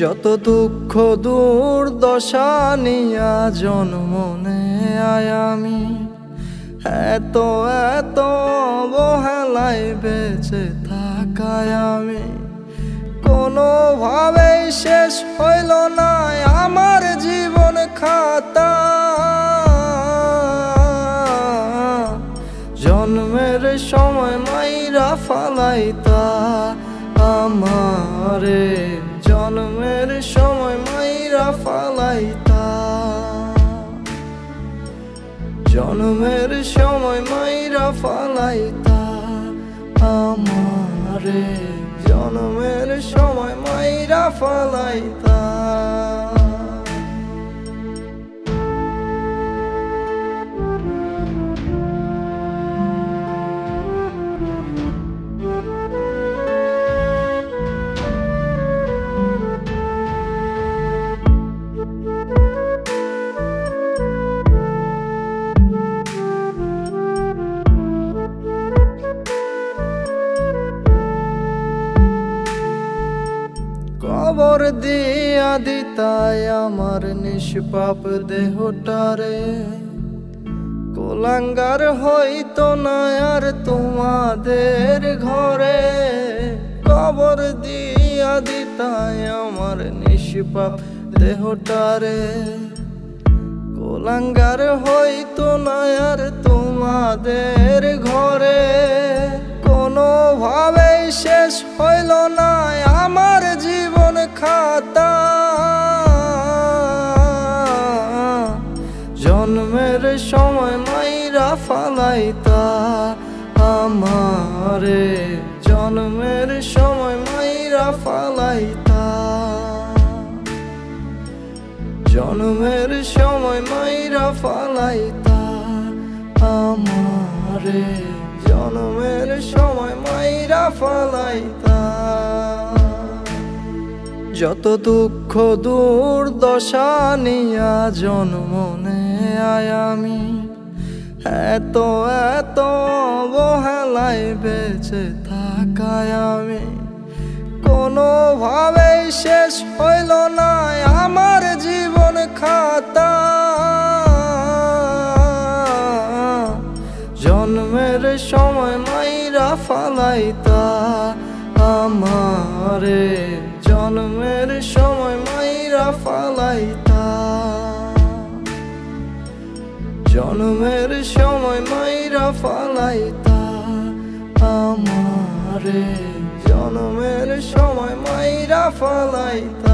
যত দুঃখ দুর্দশা নিয়া জন্ম নেয় আমি, এত এত অবহেলায় বেঁচে থাকায় আমি। কোনোভাবেই শেষ হইল না আমার জীবন খাতা, জন্মের সময় মাইরা ফালাইতা আমারে, জন্মের সময় মাইরা ফালাইতা, জন্মের সময় মাইরা ফালাইতা আমারে, জন্মের সময় মাইরা ফালাইতা। কবর দিয়া দিতায় আমার নিষ্পাপ দেহটারে, কুলাঙ্গার হইতো না আর তোমাদের ঘরে। কবর দিয়া দিতায় আমার নিষ্পাপ দেহটারে, কুলাঙ্গার হইতো না আর তোমাদের ঘরে। কোনোভাবেই শেষ হইল না আমার জীবন খাতা, জন্মের সময় মাইরা ফালাইতা আমারে, জন্মের সময় মাইরা ফালাইতা, জন্মের সময় মাইরা ফালাইতা আমারে, জন্মের সময় মাইরা ফালাইতা। যত দুঃখ দুর্দশা নিয়া জন্ম নেয় আমি, এত এত অবহেলায় বেঁচে থাকায় আমি। কোনোভাবেই শেষ হইল না আমার জীবন খাতা, জন্মের সময় মাইরা ফালাইতা আমারে, জন্মের সময় মাইরা ফালাইতা, জন্মের সময় মাইরা ফালাইতা আমারে, জন্মের সময় মাইরা ফালাইতা।